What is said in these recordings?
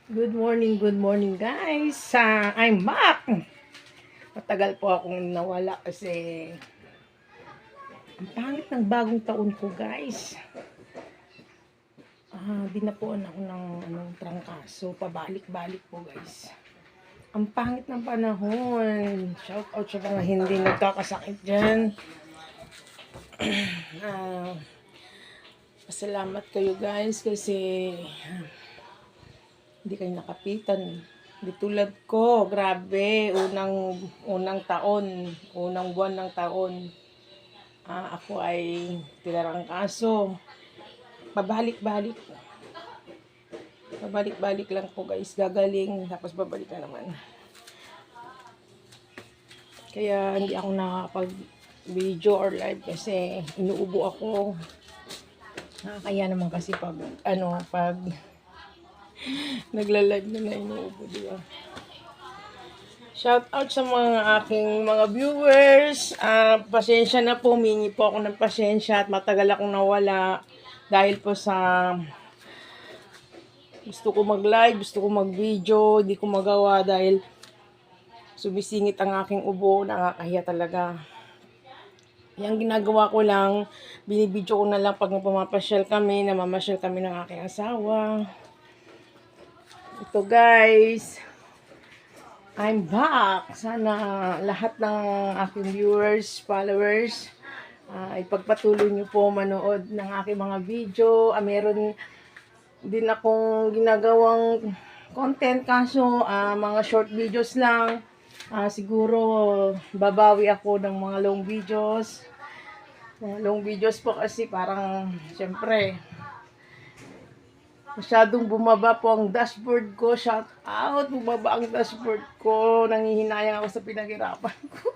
Good morning guys. I'm back. Matagal po akong nawala kasi ang pangit ng bagong taon ko guys. Dinapuan ako ng trangkaso. Pabalik-balik po guys. Ang pangit ng panahon. Shout out sa mga hindi nagkakasakit dyan. Pasalamat kayo guys kasi hindi kayo nakapitan. Di tulad ko, grabe, unang taon, unang buwan ng taon, ako ay tinarangkaso. Pabalik-balik. Pabalik-balik lang po guys, gagaling, tapos babalik na naman. Kaya hindi ako nakakapag-video or live kasi inuubo ako. Kaya naman kasi pag nagla-live na inuubo, diba? Shout out sa mga aking mga viewers. Pasensya na po, mingi po ako ng pasensya at matagal akong nawala dahil po sa gusto ko mag-live, gusto ko mag-video, di ko magawa dahil sumisingit ang aking ubo, nakakahiya talaga. Yung ginagawa ko lang, binibidyo ko na lang pag pumapasyal kami, namamasyal kami ng aking asawa. Ito guys, I'm back. Sana lahat ng aking viewers, followers, ipagpatuloy niyo po manood ng aking mga video. Meron din akong ginagawang content kaso mga short videos lang. Siguro babawi ako ng mga long videos. Long videos po kasi parang syempre masyadong bumaba po ang dashboard ko. Shout out, bumaba ang dashboard ko. Nangihinayang ako sa pinaghirapan ko.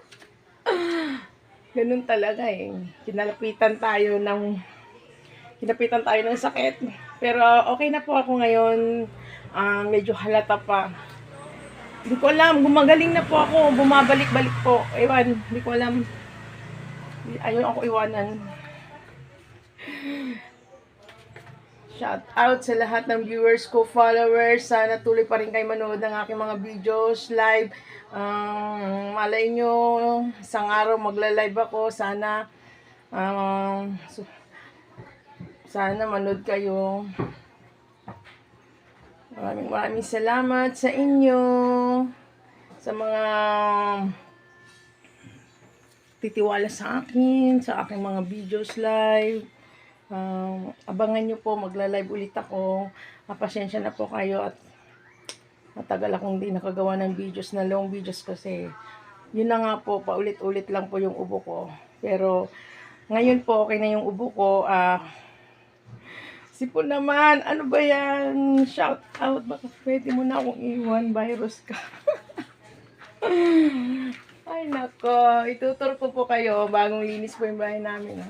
Ganun talaga eh. Kinapitan tayo ng sakit. Pero okay na po ako ngayon. Medyo halata pa. Hindi ko alam, gumagaling na po ako. Bumabalik-balik po. Ewan, hindi ko alam. Ayaw ako iwanan. Shout out sa lahat ng viewers ko, followers. Sana tuloy pa rin kayo manood ng aking mga videos, live. Malay nyo, isang araw magla-live ako. Sana manood kayo. Maraming salamat sa inyo. Sa mga titiwala sa akin, sa aking mga videos live. Abangan nyo po, magla-live ulit ako. Pasensya na po kayo at matagal akong hindi nakagawa ng videos na long videos kasi yun na nga po, paulit-ulit lang po yung ubo ko. Pero ngayon po, okay na yung ubo ko. Sipon naman, ano ba yan? Shout out, baka pwede mo na akong iwan, virus ka. Ay nako, itutur ko po kayo, bagong linis po yung bahay namin.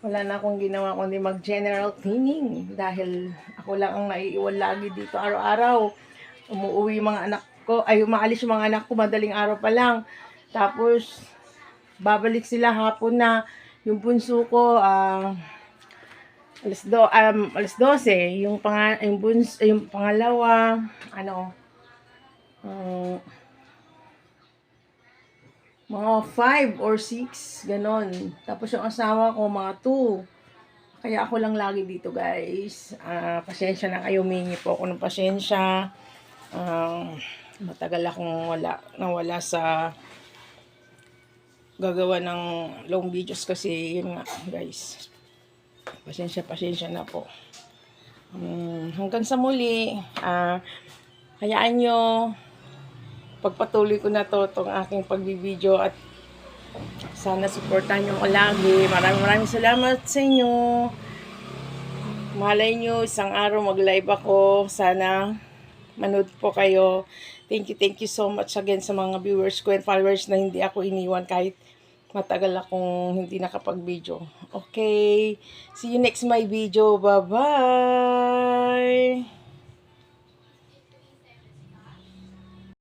Wala na akong ginawa kundi mag-general cleaning dahil ako lang ang naiiwan lagi dito araw-araw. Umuwi yung mga anak ko, umaalis yung mga anak ko madaling araw pa lang. Tapos, babalik sila hapon na. Yung bunso ko, alas 12. Yung pangalawa, mga 5 or 6, ganon. Tapos yung asawa ko, mga 2. Kaya ako lang lagi dito, guys. Pasensya na kayo, mingi po ako ng pasensya. Matagal akong nawala sa gagawa ng long videos kasi yun nga, guys. Pasensya na po. Hanggang sa muli, hayaan nyo, pagpatuloy ko na itong aking pagbibideo at sana supportan nyo ko lagi. Maraming salamat sa inyo. Malay nyo, isang araw mag-live ako. Sana manood po kayo. Thank you so much again sa mga viewers ko and followers na hindi ako iniwan kahit matagal akong hindi nakapag-video. Okay, see you next my video. Bye-bye!